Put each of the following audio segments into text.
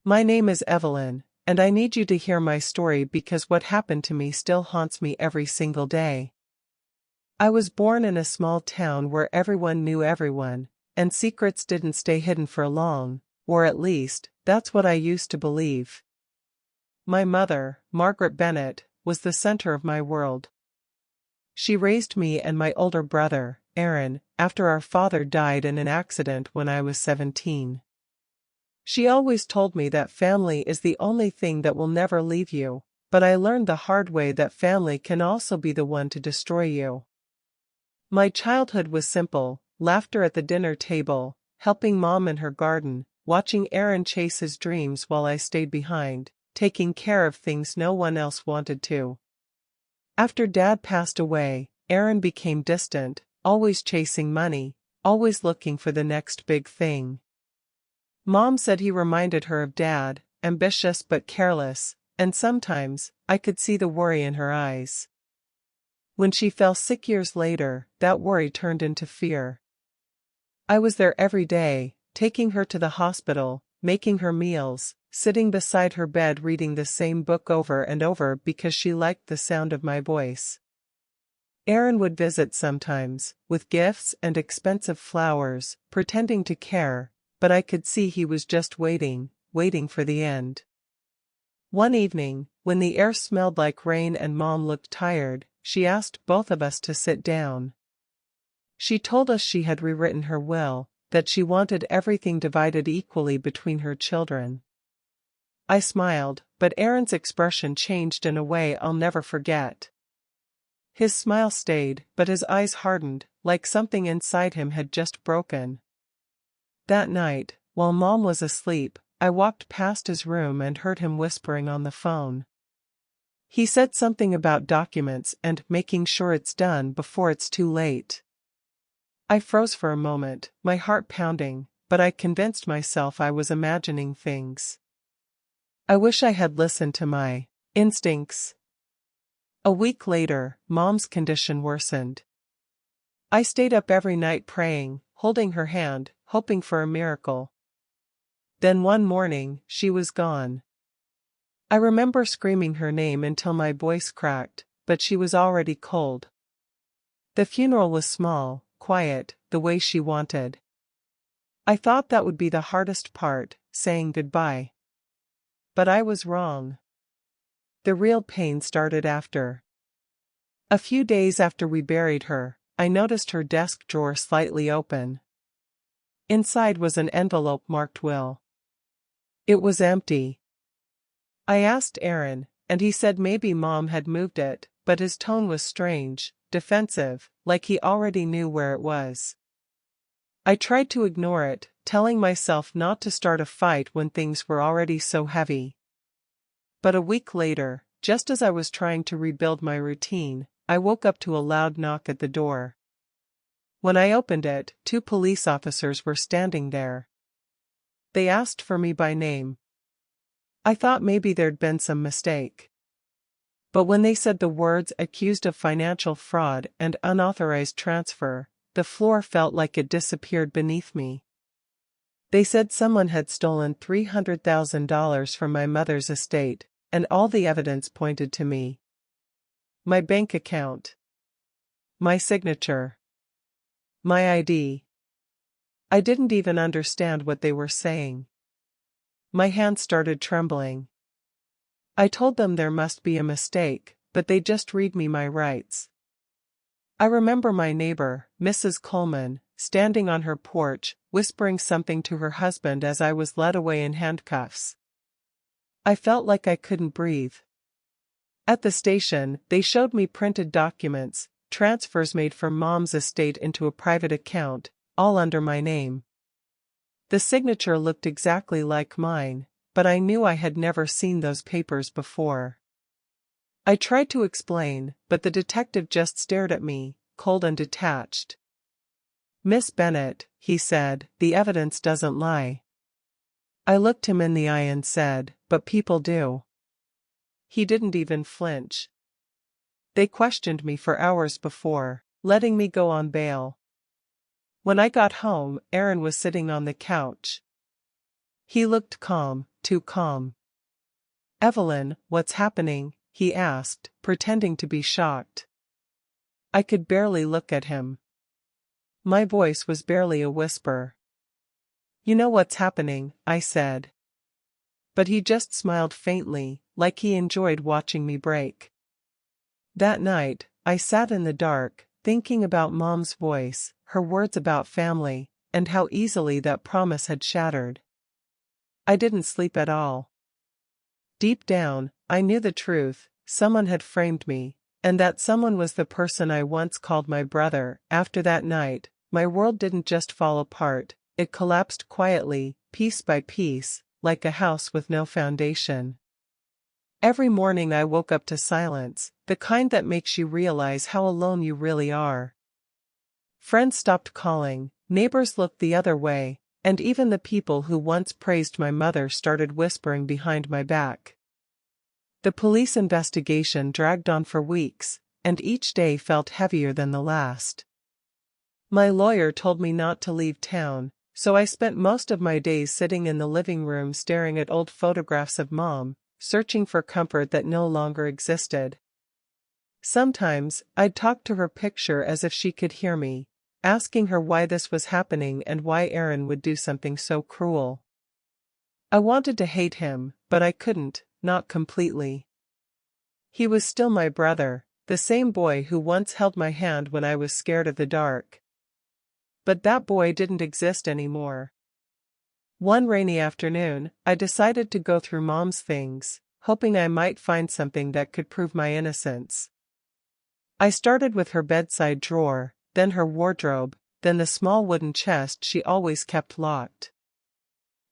My name is Evelyn, and I need you to hear my story because what happened to me still haunts me every single day. I was born in a small town where everyone knew everyone, and secrets didn't stay hidden for long, or at least, that's what I used to believe. My mother, Margaret Bennett, was the center of my world. She raised me and my older brother, Aaron, after our father died in an accident when I was 17. She always told me that family is the only thing that will never leave you, but I learned the hard way that family can also be the one to destroy you. My childhood was simple: laughter at the dinner table, helping mom in her garden, watching Aaron chase his dreams while I stayed behind, taking care of things no one else wanted to. After Dad passed away, Aaron became distant, always chasing money, always looking for the next big thing. Mom said he reminded her of Dad, ambitious but careless, and sometimes, I could see the worry in her eyes. When she fell sick years later, that worry turned into fear. I was there every day, taking her to the hospital, making her meals, sitting beside her bed reading the same book over and over because she liked the sound of my voice. Aaron would visit sometimes, with gifts and expensive flowers, pretending to care, but I could see he was just waiting for the end. One evening, when the air smelled like rain and Mom looked tired, she asked both of us to sit down. She told us she had rewritten her will, that she wanted everything divided equally between her children. I smiled, but Aaron's expression changed in a way I'll never forget. His smile stayed, but his eyes hardened, like something inside him had just broken. That night, while Mom was asleep, I walked past his room and heard him whispering on the phone. He said something about documents and making sure it's done before it's too late. I froze for a moment, my heart pounding, but I convinced myself I was imagining things. I wish I had listened to my instincts. A week later, Mom's condition worsened. I stayed up every night praying, holding her hand, hoping for a miracle. Then one morning, she was gone. I remember screaming her name until my voice cracked, but she was already cold. The funeral was small, quiet, the way she wanted. I thought that would be the hardest part, saying goodbye. But I was wrong. The real pain started after. A few days after we buried her, I noticed her desk drawer slightly open. Inside was an envelope marked will. It was empty. I asked Aaron, and he said maybe Mom had moved it, but his tone was strange, defensive, like he already knew where it was. I tried to ignore it, telling myself not to start a fight when things were already so heavy. But a week later, just as I was trying to rebuild my routine, I woke up to a loud knock at the door. When I opened it, 2 police officers were standing there. They asked for me by name. I thought maybe there'd been some mistake. But when they said the words accused of financial fraud and unauthorized transfer, the floor felt like it disappeared beneath me. They said someone had stolen $300,000 from my mother's estate, and all the evidence pointed to me. My bank account. My signature. My ID. I didn't even understand what they were saying. My hands started trembling. I told them there must be a mistake, but they just read me my rights. I remember my neighbor, Mrs. Coleman, standing on her porch, whispering something to her husband as I was led away in handcuffs. I felt like I couldn't breathe. At the station, they showed me printed documents, transfers made from Mom's estate into a private account, all under my name. The signature looked exactly like mine, but I knew I had never seen those papers before. I tried to explain, but the detective just stared at me, cold and detached. "Miss Bennett," he said, "the evidence doesn't lie." I looked him in the eye and said, "But people do." He didn't even flinch. They questioned me for hours before letting me go on bail. When I got home, Aaron was sitting on the couch. He looked calm, too calm. "Evelyn, what's happening?" he asked, pretending to be shocked. I could barely look at him. My voice was barely a whisper. "You know what's happening," I said. But he just smiled faintly, like he enjoyed watching me break. That night, I sat in the dark, thinking about Mom's voice, her words about family, and how easily that promise had shattered. I didn't sleep at all. Deep down, I knew the truth: someone had framed me, and that someone was the person I once called my brother. After that night, my world didn't just fall apart, it collapsed quietly, piece by piece, like a house with no foundation. Every morning I woke up to silence, the kind that makes you realize how alone you really are. Friends stopped calling, neighbors looked the other way, and even the people who once praised my mother started whispering behind my back. The police investigation dragged on for weeks, and each day felt heavier than the last. My lawyer told me not to leave town, so I spent most of my days sitting in the living room staring at old photographs of Mom, searching for comfort that no longer existed. Sometimes, I'd talk to her picture as if she could hear me, asking her why this was happening and why Aaron would do something so cruel. I wanted to hate him, but I couldn't, not completely. He was still my brother, the same boy who once held my hand when I was scared of the dark. But that boy didn't exist anymore. One rainy afternoon, I decided to go through Mom's things, hoping I might find something that could prove my innocence. I started with her bedside drawer, then her wardrobe, then the small wooden chest she always kept locked.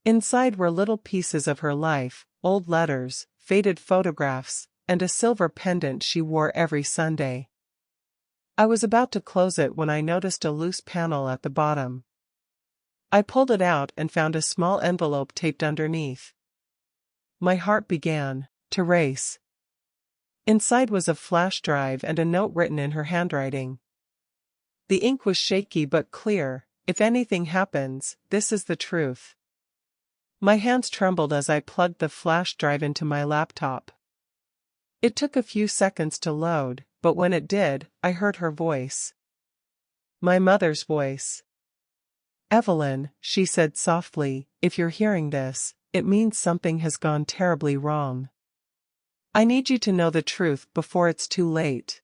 Inside were little pieces of her life, old letters, faded photographs, and a silver pendant she wore every Sunday. I was about to close it when I noticed a loose panel at the bottom. I pulled it out and found a small envelope taped underneath. My heart began to race. Inside was a flash drive and a note written in her handwriting. The ink was shaky but clear: "If anything happens, this is the truth." My hands trembled as I plugged the flash drive into my laptop. It took a few seconds to load, but when it did, I heard her voice. My mother's voice. "Evelyn," she said softly, "if you're hearing this, it means something has gone terribly wrong. I need you to know the truth before it's too late."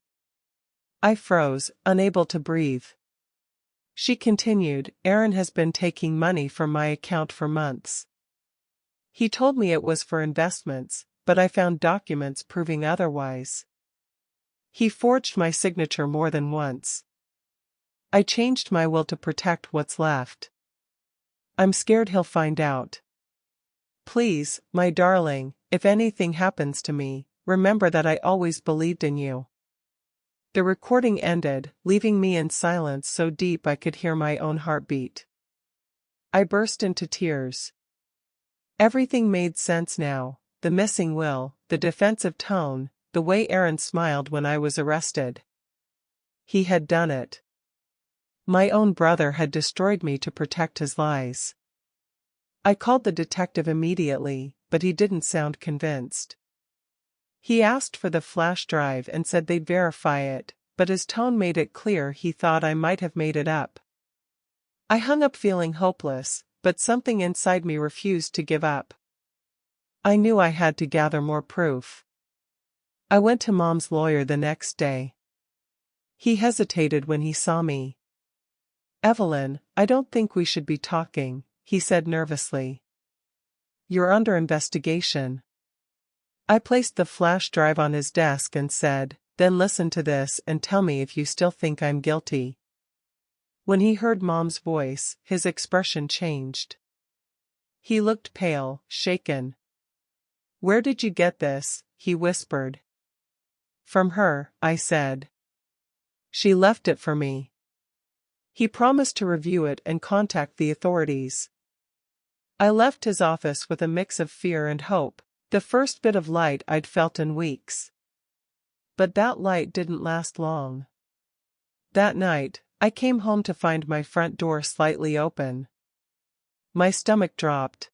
I froze, unable to breathe. She continued, "Aaron has been taking money from my account for months. He told me it was for investments, but I found documents proving otherwise. He forged my signature more than once. I changed my will to protect what's left. I'm scared he'll find out. Please, my darling, if anything happens to me, remember that I always believed in you." The recording ended, leaving me in silence so deep I could hear my own heartbeat. I burst into tears. Everything made sense now: the missing will, the defensive tone, the way Aaron smiled when I was arrested. He had done it. My own brother had destroyed me to protect his lies. I called the detective immediately, but he didn't sound convinced. He asked for the flash drive and said they'd verify it, but his tone made it clear he thought I might have made it up. I hung up feeling hopeless, but something inside me refused to give up. I knew I had to gather more proof. I went to Mom's lawyer the next day. He hesitated when he saw me. "Evelyn, I don't think we should be talking," he said nervously. "You're under investigation." I placed the flash drive on his desk and said, "Then listen to this and tell me if you still think I'm guilty." When he heard Mom's voice, his expression changed. He looked pale, shaken. "Where did you get this?" he whispered. "From her," I said. "She left it for me." He promised to review it and contact the authorities. I left his office with a mix of fear and hope, the first bit of light I'd felt in weeks. But that light didn't last long. That night, I came home to find my front door slightly open. My stomach dropped.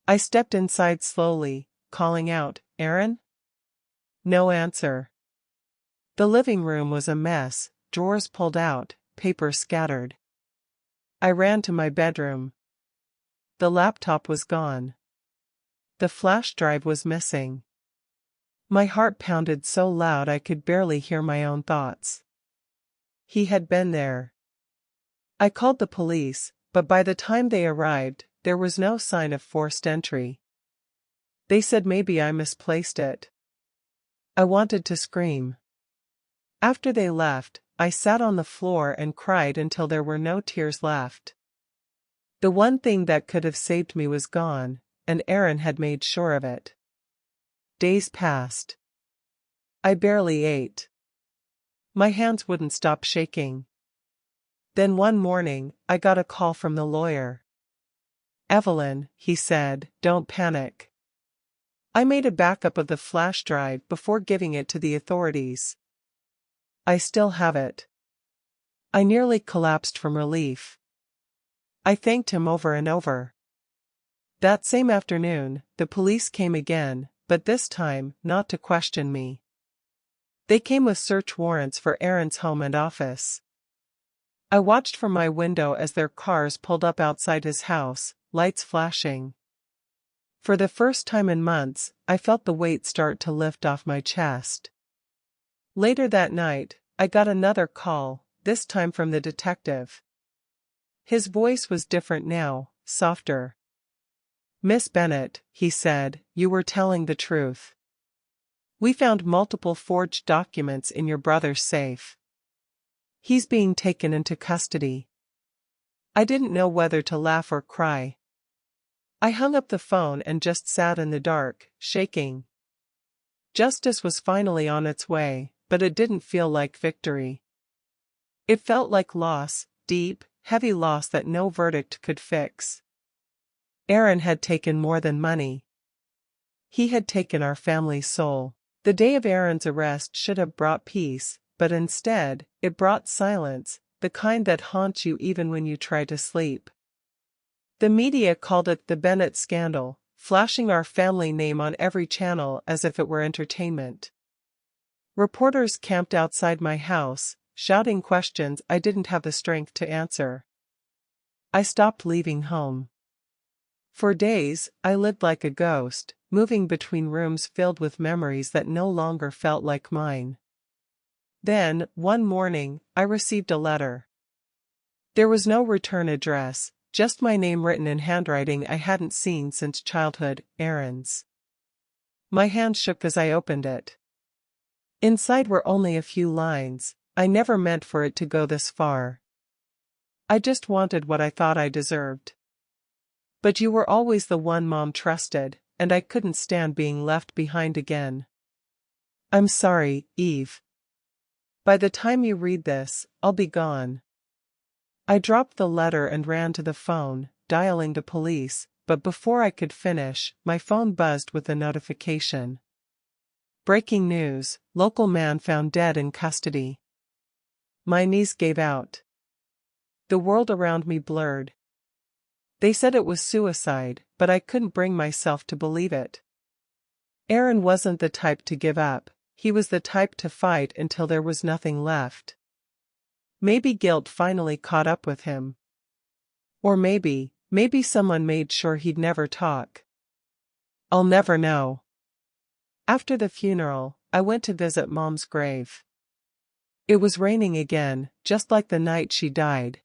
I stepped inside slowly, calling out, "Aaron?" No answer. The living room was a mess, drawers pulled out, papers scattered. I ran to my bedroom. The laptop was gone. The flash drive was missing. My heart pounded so loud I could barely hear my own thoughts. He had been there. I called the police, but by the time they arrived, there was no sign of forced entry. They said maybe I misplaced it. I wanted to scream. After they left, I sat on the floor and cried until there were no tears left. The one thing that could have saved me was gone, and Aaron had made sure of it. Days passed. I barely ate. My hands wouldn't stop shaking. Then one morning, I got a call from the lawyer. "Evelyn," he said, "don't panic. I made a backup of the flash drive before giving it to the authorities. I still have it." I nearly collapsed from relief. I thanked him over and over. That same afternoon, the police came again, but this time, not to question me. They came with search warrants for Aaron's home and office. I watched from my window as their cars pulled up outside his house, lights flashing. For the first time in months, I felt the weight start to lift off my chest. Later that night, I got another call, this time from the detective. His voice was different now, softer. "Miss Bennett," he said, "you were telling the truth. We found multiple forged documents in your brother's safe. He's being taken into custody." I didn't know whether to laugh or cry. I hung up the phone and just sat in the dark, shaking. Justice was finally on its way, but it didn't feel like victory. It felt like loss, deep, heavy loss that no verdict could fix. Aaron had taken more than money. He had taken our family's soul. The day of Aaron's arrest should have brought peace, but instead, it brought silence, the kind that haunts you even when you try to sleep. The media called it the Bennett scandal, flashing our family name on every channel as if it were entertainment. Reporters camped outside my house, shouting questions I didn't have the strength to answer. I stopped leaving home. For days, I lived like a ghost, moving between rooms filled with memories that no longer felt like mine. Then, one morning, I received a letter. There was no return address, just my name written in handwriting I hadn't seen since childhood, Aaron's. My hand shook as I opened it. Inside were only a few lines. "I never meant for it to go this far. I just wanted what I thought I deserved. But you were always the one Mom trusted, and I couldn't stand being left behind again. I'm sorry, Eve. By the time you read this, I'll be gone." I dropped the letter and ran to the phone, dialing the police, but before I could finish, my phone buzzed with a notification. "Breaking news, local man found dead in custody." My knees gave out. The world around me blurred. They said it was suicide, but I couldn't bring myself to believe it. Aaron wasn't the type to give up, he was the type to fight until there was nothing left. Maybe guilt finally caught up with him. Or maybe someone made sure he'd never talk. I'll never know. After the funeral, I went to visit Mom's grave. It was raining again, just like the night she died.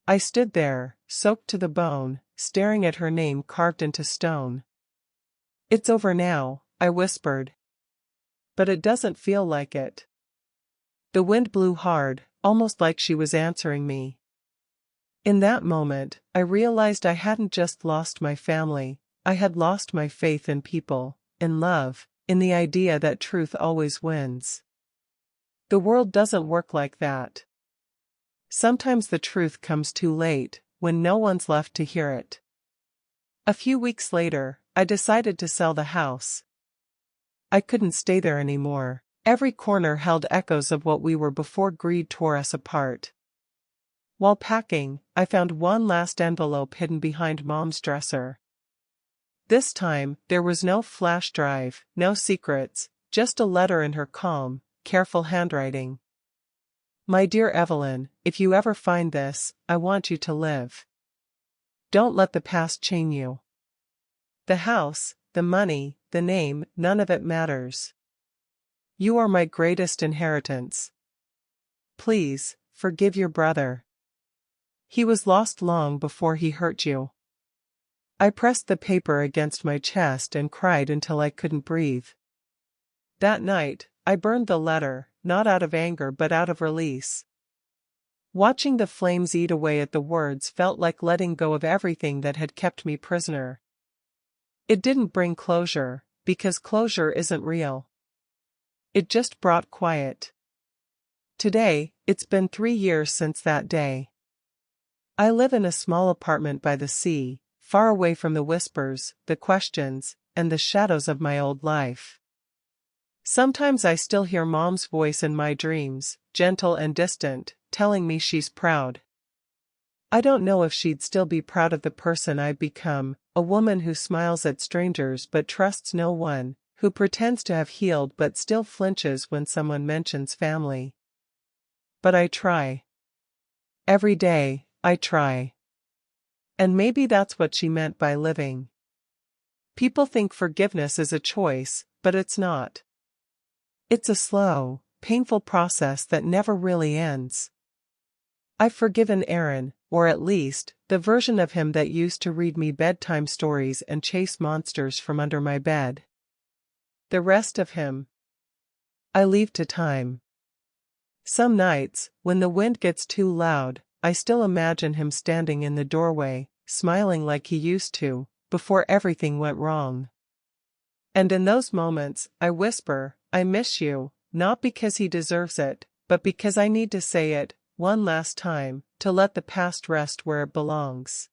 I stood there, soaked to the bone, staring at her name carved into stone. "It's over now," I whispered. But it doesn't feel like it. The wind blew hard, almost like she was answering me. In that moment, I realized I hadn't just lost my family, I had lost my faith in people, in love, in the idea that truth always wins. The world doesn't work like that. Sometimes the truth comes too late, when no one's left to hear it. A few weeks later, I decided to sell the house. I couldn't stay there anymore. Every corner held echoes of what we were before greed tore us apart. While packing, I found one last envelope hidden behind Mom's dresser. This time, there was no flash drive, no secrets, just a letter in her calm, careful handwriting. My dear Evelyn, if you ever find this, I want you to live. Don't let the past chain you. The house, the money, the name, none of it matters. You are my greatest inheritance. Please, forgive your brother. He was lost long before he hurt you. I pressed the paper against my chest and cried until I couldn't breathe. That night, I burned the letter, not out of anger but out of release. Watching the flames eat away at the words felt like letting go of everything that had kept me prisoner. It didn't bring closure, because closure isn't real. It just brought quiet. Today, it's been 3 years since that day. I live in a small apartment by the sea, far away from the whispers, the questions, and the shadows of my old life. Sometimes I still hear Mom's voice in my dreams, gentle and distant, telling me she's proud. I don't know if she'd still be proud of the person I've become, a woman who smiles at strangers but trusts no one, who pretends to have healed but still flinches when someone mentions family. But I try. Every day, I try. And maybe that's what she meant by living. People think forgiveness is a choice, but it's not. It's a slow, painful process that never really ends. I've forgiven Aaron, or at least, the version of him that used to read me bedtime stories and chase monsters from under my bed. The rest of him, I leave to time. Some nights, when the wind gets too loud, I still imagine him standing in the doorway, smiling like he used to, before everything went wrong. And in those moments, I whisper, I miss you, not because he deserves it, but because I need to say it, one last time, to let the past rest where it belongs.